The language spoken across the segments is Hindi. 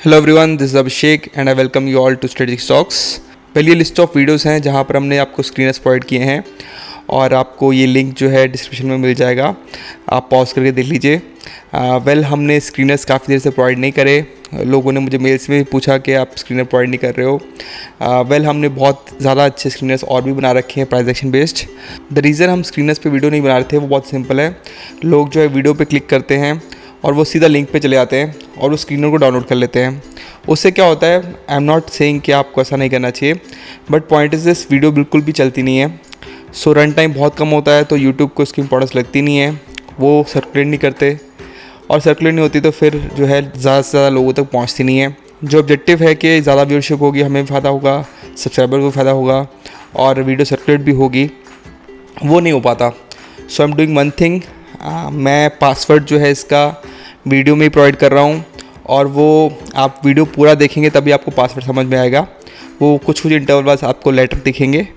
Hello everyone, this is Abhishek and I welcome you all to strategic stocks. पहले ये लिस्ट ऑफ वीडियोस हैं जहाँ पर हमने आपको स्क्रीनर्स प्रोवाइड किए हैं और आपको ये लिंक जो है डिस्क्रिप्शन में मिल जाएगा, आप पॉज करके देख लीजिए। हमने स्क्रीनर्स काफ़ी देर से प्रोवाइड नहीं करे। लोगों ने मुझे मेल्स में भी पूछा कि आप स्क्रीनर प्रोवाइड नहीं कर रहे हो। हमने बहुत ज़्यादा अच्छे स्क्रीनर्स और भी बना रखे हैं price action based. The reason हम स्क्रीनर्स पे वीडियो नहीं बना रहे थे वो बहुत सिंपल है। लोग जो है वीडियो पे क्लिक करते हैं और वो सीधा लिंक पे चले जाते हैं और उस स्क्रीनर को डाउनलोड कर लेते हैं। उससे क्या होता है, आई एम नॉट सेइंग कि आपको ऐसा नहीं करना चाहिए, but point is this, video बिल्कुल भी चलती नहीं है। सो रन टाइम बहुत कम होता है, तो यूट्यूब को इसकी इंपॉर्टेंस लगती नहीं है, वो सर्कुलेट नहीं करते और सर्कुलेट नहीं होती तो फिर जो है ज़्यादा से ज़्यादा लोगों तक पहुँचती नहीं है। जो ऑब्जेक्टिव है कि ज़्यादा व्यूअरशिप होगी, हमें भी फ़ायदा होगा, सब्सक्राइबर को फ़ायदा होगा और वीडियो सर्कुलेट भी होगी, वो नहीं हो पाता। So I am doing one thing, मैं पासवर्ड जो है इसका वीडियो में ही प्रोवाइड कर रहा हूँ और वो आप वीडियो पूरा देखेंगे तभी आपको पासवर्ड समझ में आएगा। वो कुछ इंटरवल बाद आपको लेटर दिखेंगे,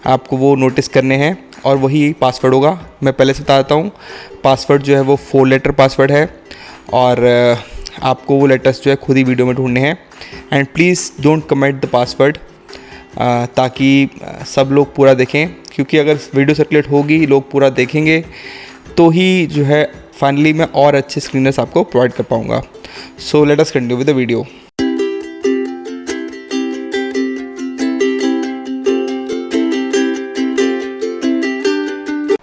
आपको वो नोटिस करने हैं और वही पासवर्ड होगा। मैं पहले से बता देता हूँ, पासवर्ड जो है वो 4 लेटर पासवर्ड है और आपको वो लेटर्स जो है खुद ही वीडियो में ढूंढने हैं। And please don't comment the password, ताकि सब लोग पूरा देखें, क्योंकि अगर वीडियो सर्कुलेट होगी, लोग पूरा देखेंगे तो ही जो है फाइनली मैं और अच्छे स्क्रीनर्स आपको प्रोवाइड कर पाऊँगा। So let us continue with the video.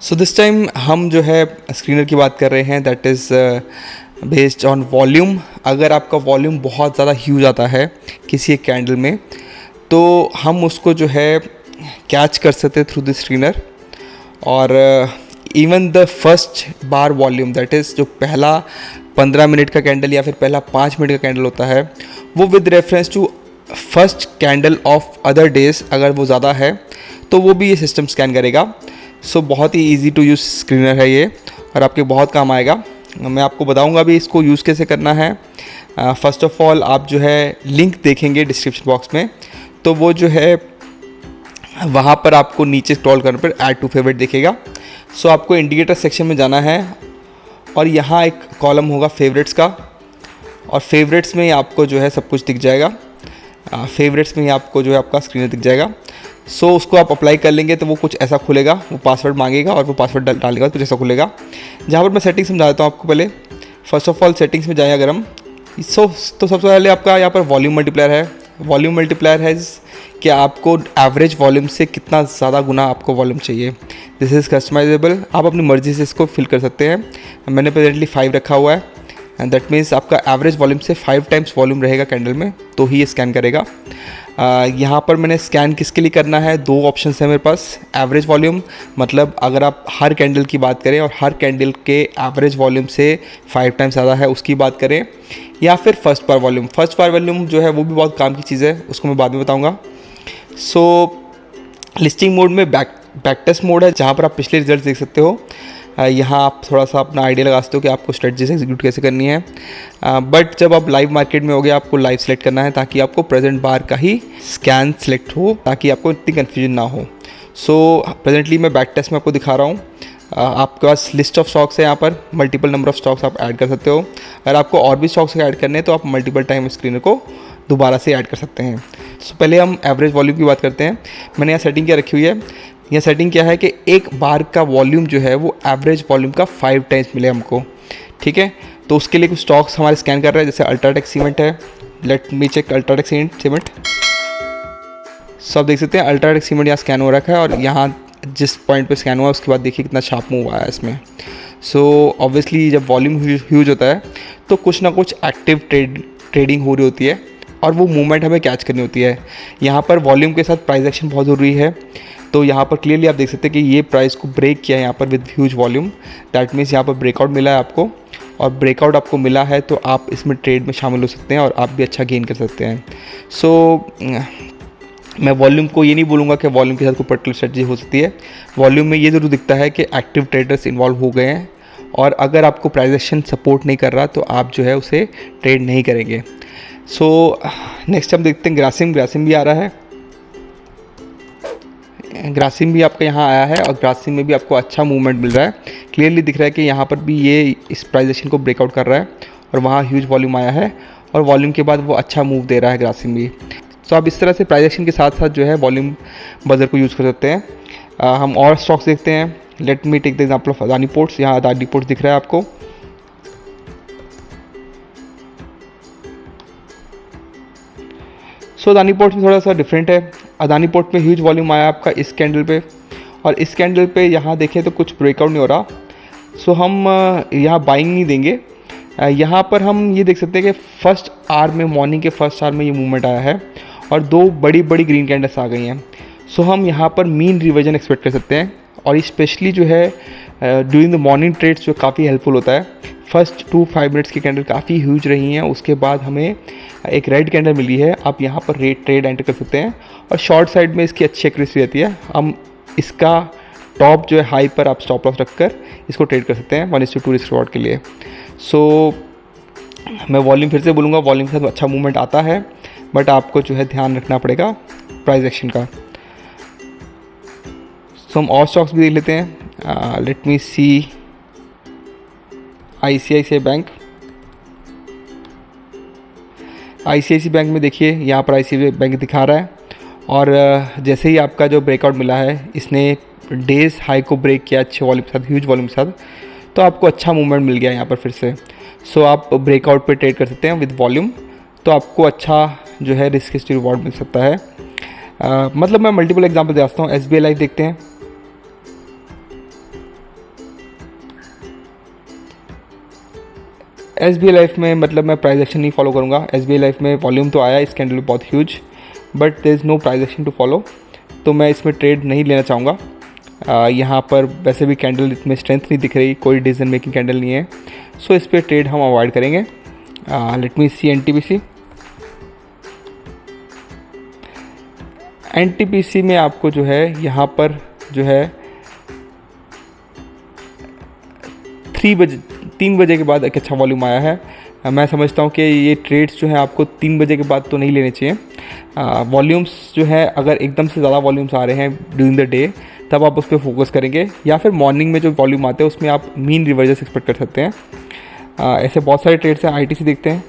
So this time हम जो है स्क्रीनर की बात कर रहे हैं, that is based on volume. अगर आपका वॉल्यूम बहुत ज़्यादा ह्यूज आता है किसी एक कैंडल में, तो हम उसको जो है कैच कर सकते थ्रू द स्क्रीनर। और even the first bar volume, that is जो पहला 15 मिनट का कैंडल या फिर पहला 5 मिनट का कैंडल होता है, वो with reference to first candle of other days अगर वो ज़्यादा है तो वो भी ये सिस्टम स्कैन करेगा। सो बहुत ही ईजी टू यूज़ स्क्रीनर है ये और आपके बहुत काम आएगा। मैं आपको बताऊंगा भी इसको यूज़ कैसे करना है। फर्स्ट ऑफ ऑल आप जो है लिंक देखेंगे डिस्क्रिप्शन बॉक्स में, तो वो जो है वहाँ पर आपको नीचे स्क्रॉल करने पर ऐड टू फेवरेट दिखेगा। सो आपको इंडिकेटर सेक्शन में जाना है और यहाँ एक कॉलम होगा फेवरेट्स का, और फेवरेट्स में ही आपको जो है सब कुछ दिख जाएगा। फेवरेट्स में ही आपको जो है आपका स्क्रीनर दिख जाएगा। सो उसको आप अप्लाई कर लेंगे तो वो कुछ ऐसा खुलेगा, वो पासवर्ड मांगेगा और वो पासवर्ड डालेगा तो कुछ ऐसा खुलेगा। जहाँ पर मैं सेटिंग्स समझा देता हूँ आपको। पहले फर्स्ट ऑफ ऑल सेटिंग्स में जाएं अगर हम, तो सबसे पहले आपका यहाँ पर वॉल्यूम मल्टीप्लायर है। वॉल्यूम मल्टीप्लायर है कि आपको एवरेज वॉल्यूम से कितना ज़्यादा गुना आपको वॉल्यूम चाहिए। दिस इज़ कस्टमाइजेबल, आप अपनी मर्ज़ी से इसको फिल कर सकते हैं। मैंने प्रेजेंटली 5 रखा हुआ है एंड दैट मीन्स आपका एवरेज वॉल्यूम से 5 टाइम्स वॉल्यूम रहेगा कैंडल में, तो ही ये स्कैन करेगा। यहाँ पर मैंने स्कैन किसके लिए करना है, 2 ऑप्शन है मेरे पास। एवरेज वॉल्यूम मतलब अगर आप हर कैंडल की बात करें और हर कैंडल के एवरेज वॉल्यूम से 5 टाइम्स ज़्यादा है उसकी बात करें, या फिर फर्स्ट बार वॉल्यूम। फर्स्ट बार वॉल्यूम जो है वो भी बहुत काम की चीज़ है, उसको मैं बाद में बताऊँगा। सो लिस्टिंग मोड में बैक टेस्ट मोड है, जहाँ पर आप पिछले रिजल्ट देख सकते हो। यहाँ आप थोड़ा सा अपना आइडिया लगा सकते हो कि आपको स्ट्रेटजीज एग्जीक्यूट कैसे करनी है। बट जब आप लाइव मार्केट में होगे आपको लाइव सेलेक्ट करना है, ताकि आपको प्रेजेंट बार का ही स्कैन सेलेक्ट हो, ताकि आपको इतनी कन्फ्यूजन ना हो। सो प्रेजेंटली मैं बैक टेस्ट में आपको दिखा रहा हूँ। आपके पास लिस्ट ऑफ स्टॉक्स है, यहाँ पर मल्टीपल नंबर ऑफ स्टॉक्स आप ऐड कर सकते हो। अगर आपको और भी स्टॉक्स ऐड करने हैं तो आप मल्टीपल टाइम स्क्रीनर को दोबारा से ऐड कर सकते हैं। सो पहले हम एवरेज वॉल्यूम की बात करते हैं। मैंने यहाँ सेटिंग क्या रखी हुई है, यह सेटिंग क्या है कि एक बार का वॉल्यूम जो है वो एवरेज वॉल्यूम का 5 टाइम्स मिले हमको, ठीक है। तो उसके लिए कुछ स्टॉक्स हमारे स्कैन कर रहे हैं, जैसे अल्ट्राटेक सीमेंट है। Let me check UltraTech cement. सब देख सकते हैं अल्ट्राटेक सीमेंट यहाँ स्कैन हो रखा है और यहाँ जिस पॉइंट पे स्कैन हुआ उसके बाद देखिए कितना शार्प मूव आया इसमें। सो ऑब्वियसली जब वॉल्यूम ह्यूज होता है तो कुछ ना कुछ एक्टिव ट्रेडिंग हो रही होती है और वो मूवमेंट हमें कैच करनी होती है। यहाँ पर वॉल्यूम के साथ प्राइस एक्शन बहुत ज़रूरी है। तो यहाँ पर क्लियरली आप देख सकते हैं कि ये प्राइस को ब्रेक किया है यहाँ पर with huge volume. That means यहाँ पर ब्रेकआउट मिला है आपको, और ब्रेकआउट आपको मिला है तो आप इसमें ट्रेड में शामिल हो सकते हैं और आप भी अच्छा गेन कर सकते हैं। सो मैं वॉल्यूम को ये नहीं बोलूँगा कि वॉल्यूम के साथ कोई पर्टिकुलर स्ट्रेटजी हो सकती है। वॉल्यूम में ये ज़रूर दिखता है कि एक्टिव ट्रेडर्स इन्वॉल्व हो गए हैं, और अगर आपको प्राइस एक्शन सपोर्ट नहीं कर रहा तो आप जो है उसे ट्रेड नहीं करेंगे। सो नेक्स्ट हम देखते हैं ग्रासिम भी आ रहा है। ग्रासिम भी आपका यहाँ आया है और ग्रासिम में भी आपको अच्छा मूवमेंट मिल रहा है। क्लियरली दिख रहा है कि यहाँ पर भी ये इस प्राइस एक्शन को ब्रेकआउट कर रहा है और वहाँ ह्यूज वॉल्यूम आया है और वॉल्यूम के बाद वो अच्छा मूव दे रहा है ग्रासिम भी। सो आप इस तरह से प्राइस एक्शन के साथ साथ जो है वॉल्यूम बजर को यूज़ कर सकते हैं। हम और स्टॉक्स देखते हैं। Let me take the example of Adani Ports. यहाँ अदानी पोर्ट्स दिख रहा है आपको। सो अदानी पोर्ट्स में थोड़ा सा डिफरेंट है। अदानी पोर्ट में ह्यूज वॉल्यूम आया आपका इस कैंडल पे, और इस कैंडल पे यहाँ देखें तो कुछ ब्रेकआउट नहीं हो रहा। सो हम यहाँ बाइंग नहीं देंगे। यहाँ पर हम ये देख सकते हैं कि फर्स्ट आवर में, मॉर्निंग के फर्स्ट आवर में ये मूवमेंट आया है और दो बड़ी बड़ी ग्रीन कैंडल्स आ गई हैं। सो हम यहाँ पर मीन रिवर्जन एक्सपेक्ट कर सकते हैं, और स्पेशली जो है ड्यूरिंग द मॉर्निंग ट्रेड्स जो काफ़ी हेल्पफुल होता है। फर्स्ट 2-5 मिनट्स की कैंडल काफ़ी ह्यूज रही हैं, उसके बाद हमें एक रेड कैंडल मिली है। आप यहाँ पर रेड ट्रेड एंटर कर सकते हैं, और शॉर्ट साइड में इसकी अच्छी एक्यूरेसी रहती है। हम इसका टॉप जो है हाई पर आप स्टॉप लॉस रखकर इसको ट्रेड कर सकते हैं 1:2 रिस्क रिवॉर्ड के लिए। सो मैं वॉल्यूम फिर से बोलूँगा, वॉल्यूम के साथ अच्छा मूवमेंट आता है, बट आपको जो है ध्यान रखना पड़ेगा प्राइस एक्शन का। सो हम और स्टॉक्स भी देख लेते हैं। लेट मी सी ICICI बैंक। ICICI बैंक में देखिए यहाँ पर ICICI बैंक दिखा रहा है, और जैसे ही आपका जो ब्रेकआउट मिला है, इसने डेज हाई को ब्रेक किया अच्छे वॉल्यूम के साथ, ह्यूज वॉल्यूम के साथ, तो आपको अच्छा मूवमेंट मिल गया यहाँ पर फिर से। सो आप ब्रेकआउट पे ट्रेड कर सकते हैं विद वॉल्यूम, तो आपको अच्छा जो है रिस्क हिस्ट्री रिवॉर्ड मिल सकता है। मतलब मैं मल्टीपल एग्जांपल दे सकता हूँ। SBI लाइफ देखते हैं। SBI लाइफ में मतलब मैं प्राइस एक्शन नहीं फॉलो करूँगा। SBI लाइफ में वॉल्यूम तो आया इस कैंडल में बहुत huge, but there is no price action to follow, तो मैं इसमें ट्रेड नहीं लेना चाहूँगा। यहाँ पर वैसे भी कैंडल में स्ट्रेंथ नहीं दिख रही, कोई डिसीजन मेकिंग कैंडल नहीं है, सो इस पर ट्रेड हम अवॉइड करेंगे। लेट मी सी NTPC। NTPC में आपको जो है यहाँ पर जो है 3 बजे के बाद एक अच्छा वॉल्यूम आया है। मैं समझता हूँ कि ये ट्रेड्स जो है आपको 3 बजे के बाद तो नहीं लेने चाहिए। वॉल्यूम्स जो है अगर एकदम से ज़्यादा वॉल्यूम्स आ रहे हैं ड्यूरिंग द डे, तब आप उस पर फोकस करेंगे, या फिर मॉर्निंग में जो वॉल्यूम आते हैं उसमें आप मीन रिवर्जन एक्सपेक्ट कर सकते हैं। ऐसे बहुत सारे ट्रेड्स हैं। ITC देखते हैं।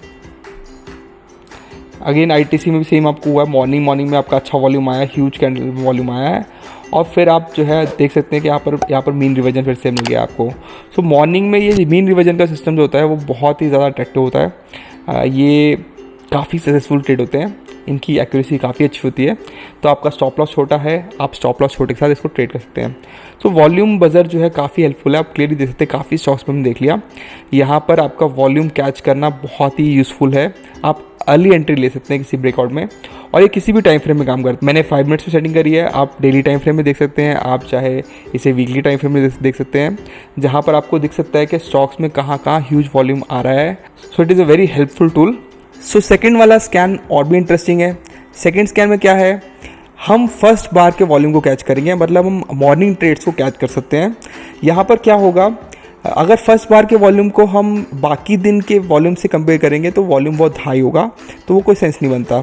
अगेन ITC में भी सेम आपको हुआ है, मॉर्निंग में आपका अच्छा वॉल्यूम आया, ह्यूज कैंडल वॉल्यूम आया है, और फिर आप जो है देख सकते हैं कि यहाँ पर मीन रिवर्जन फिर से मिल गया आपको। सो मॉर्निंग में ये मीन रिवर्जन का सिस्टम जो होता है वो बहुत ही ज़्यादा अट्रैक्टिव होता है। ये काफ़ी सक्सेसफुल ट्रेड होते हैं, इनकी एक्यूरेसी काफ़ी अच्छी होती है, तो आपका स्टॉप लॉस छोटा है, आप स्टॉप लॉस छोटे के साथ इसको ट्रेड कर सकते हैं। तो वॉल्यूम बजर जो है काफ़ी हेल्पफुल है, आप क्लियरली देख सकते हैं। काफ़ी स्टॉक्स में हमने देख लिया, यहाँ पर आपका वॉल्यूम कैच करना बहुत ही यूज़फुल है। आप अर्ली एंट्री ले सकते हैं किसी ब्रेकआउट में, और ये किसी भी टाइम फ्रेम में काम करता है। मैंने 5 मिनट्स में सेटिंग करी है, आप डेली टाइम फ्रेम में देख सकते हैं, आप चाहे इसे वीकली टाइम फ्रेम में देख सकते हैं, जहाँ पर आपको दिख सकता है कि स्टॉक्स में कहाँ कहाँ ह्यूज वॉल्यूम आ रहा है। So it is a very helpful tool. So second वाला स्कैन और भी इंटरेस्टिंग है। सेकेंड स्कैन में क्या है, हम फर्स्ट बार के वॉल्यूम को कैच करेंगे, मतलब हम मॉर्निंग ट्रेड्स को कैच कर सकते हैं। यहाँ पर क्या होगा, अगर फर्स्ट बार के वॉल्यूम को हम बाकी दिन के वॉल्यूम से कंपेयर करेंगे तो वॉल्यूम बहुत हाई होगा, तो वो कोई सेंस नहीं बनता।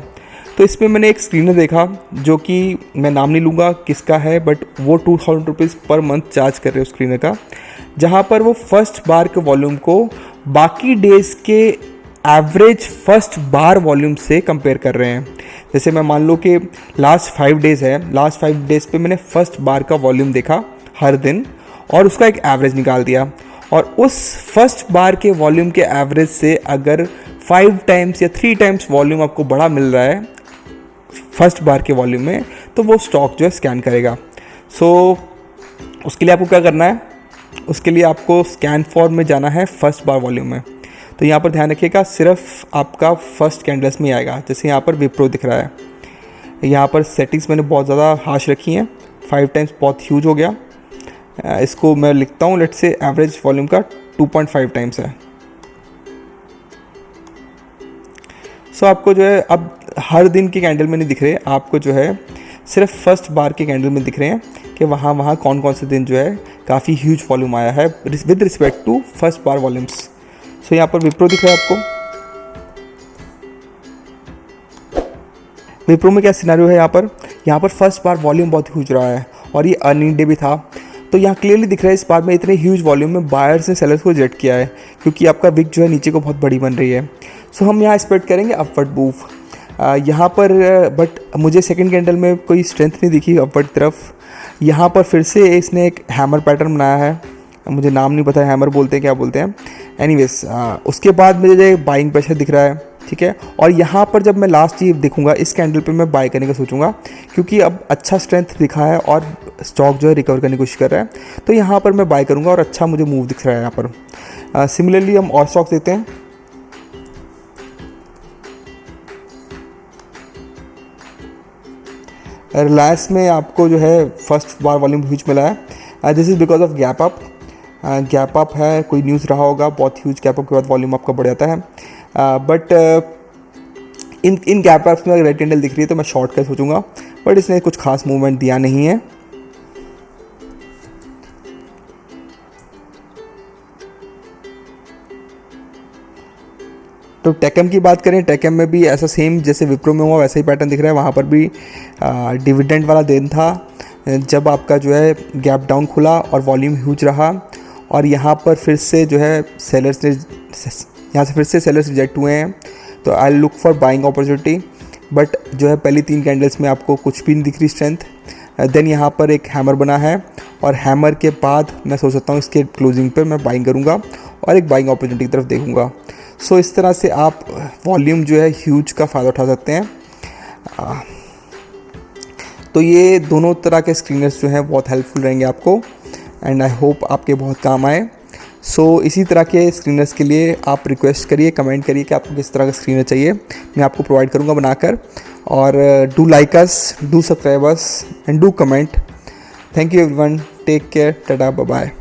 तो इसमें मैंने एक स्क्रीनर देखा, जो कि मैं नाम नहीं लूँगा किसका है, बट वो 2000 रुपीज़ पर मंथ चार्ज कर रहे हो स्क्रीनर का, जहाँ पर वो फर्स्ट बार के वॉल्यूम को बाकी डेज़ के एवरेज फर्स्ट बार वॉल्यूम से कंपेयर कर रहे हैं। जैसे मैं मान लो कि लास्ट 5 डेज़ है, लास्ट 5 डेज़ पे मैंने फर्स्ट बार का वॉल्यूम देखा हर दिन, और उसका एक एवरेज निकाल दिया, और उस फर्स्ट बार के वॉल्यूम के एवरेज से अगर 5 टाइम्स या 3 टाइम्स वॉल्यूम आपको बड़ा मिल रहा है फर्स्ट बार के वॉल्यूम में, तो वो स्टॉक जो है स्कैन करेगा। सो उसके लिए आपको क्या करना है, उसके लिए आपको स्कैन फॉर में जाना है फर्स्ट बार वॉल्यूम में। तो यहाँ पर ध्यान रखिएगा, सिर्फ आपका फर्स्ट कैंडल्स में आएगा। जैसे यहाँ पर विप्रो दिख रहा है, यहाँ पर सेटिंग्स मैंने बहुत ज़्यादा हाश रखी हैं, 5 टाइम्स बहुत ह्यूज हो गया। इसको मैं लिखता हूँ, लेट्स से एवरेज वॉल्यूम का 2.5 टाइम्स है। सो आपको जो है अब हर दिन के कैंडल में नहीं दिख रहे, आपको जो है सिर्फ फर्स्ट बार के कैंडल में दिख रहे हैं कि वहाँ कौन कौन से दिन जो है काफ़ी ह्यूज वॉल्यूम आया है विद रिस्पेक्ट टू फर्स्ट बार वॉल्यूम्स। सो यहाँ पर विप्रो दिख रहा है आपको। विप्रो में क्या सिनेरियो है, यहाँ पर फर्स्ट बार वॉल्यूम बहुत ह्यूज रहा है, और ये अर्निंग डे भी था, तो यहाँ क्लियरली दिख रहा है इस बार में इतने ह्यूज वॉल्यूम में बायर्स ने सेलर्स को रिजेक्ट किया है, क्योंकि आपका विक जो है नीचे को बहुत बड़ी बन रही है। सो हम यहाँ एक्सपेक्ट करेंगे अपवर्ड मूव यहाँ पर, बट मुझे सेकंड कैंडल में कोई स्ट्रेंथ नहीं दिखी अपवर्ड तरफ। यहाँ पर फिर से इसने एक हैमर पैटर्न बनाया है, मुझे नाम नहीं पता हैमर बोलते हैं क्या बोलते हैं, एनीवेज उसके बाद मुझे बाइंग प्रेशर दिख रहा है, ठीक है। और यहाँ पर जब मैं लास्ट ये देखूंगा इस कैंडल पे मैं बाय करने का सोचूंगा, क्योंकि अब अच्छा स्ट्रेंथ दिखा है और स्टॉक जो है रिकवर करने की कोशिश कर रहा है, तो यहाँ पर मैं बाय करूँगा और अच्छा मुझे मूव दिख रहा है यहाँ पर। सिमिलरली हम और स्टॉक देते हैं। रिलायंस में आपको जो है फर्स्ट बार वॉल्यूम ह्यूज मिला है, this is because of gap up. Gap up है, कोई न्यूज़ रहा होगा, बहुत ह्यूज गैप अप के बाद वॉल्यूम आपका बढ़ जाता है, बट इन गैप अप्स में अगर रेड कैंडल दिख रही है तो मैं शॉर्ट का सोचूंगा, बट इसने कुछ खास मूवमेंट दिया नहीं है। तो टेकम की बात करें, टेकम में भी ऐसा सेम जैसे विप्रो में हुआ वैसा ही पैटर्न दिख रहा है। वहाँ पर भी डिविडेंड वाला दिन था जब आपका जो है गैप डाउन खुला और वॉल्यूम ह्यूज रहा, और यहाँ पर फिर से जो है सेलर्स ने यहाँ से फिर से सेलर्स रिजेक्ट हुए हैं, तो I look for buying opportunity. But जो है पहली 3 कैंडल्स में आपको कुछ भी नहीं दिख रही स्ट्रेंथ। देन यहाँ पर एक हैमर बना है, और हैमर के बाद मैं सोच सकता हूँ इसके क्लोजिंग पर मैं बाइंग करूँगा और एक बाइंग अपॉर्चुनिटी की तरफ देखूँगा। सो इस तरह से आप वॉल्यूम जो है ह्यूज का फ़ायदा उठा सकते हैं। तो ये दोनों तरह के स्क्रीनर्स जो हैं बहुत हेल्पफुल रहेंगे आपको, एंड आई होप आपके बहुत काम आए। सो इसी तरह के स्क्रीनर्स के लिए आप रिक्वेस्ट करिए, कमेंट करिए कि आपको किस तरह का स्क्रीनर चाहिए, मैं आपको प्रोवाइड करूँगा बनाकर। और do like us, do subscribe us and do comment. Thank you everyone, take care, tata, bye bye.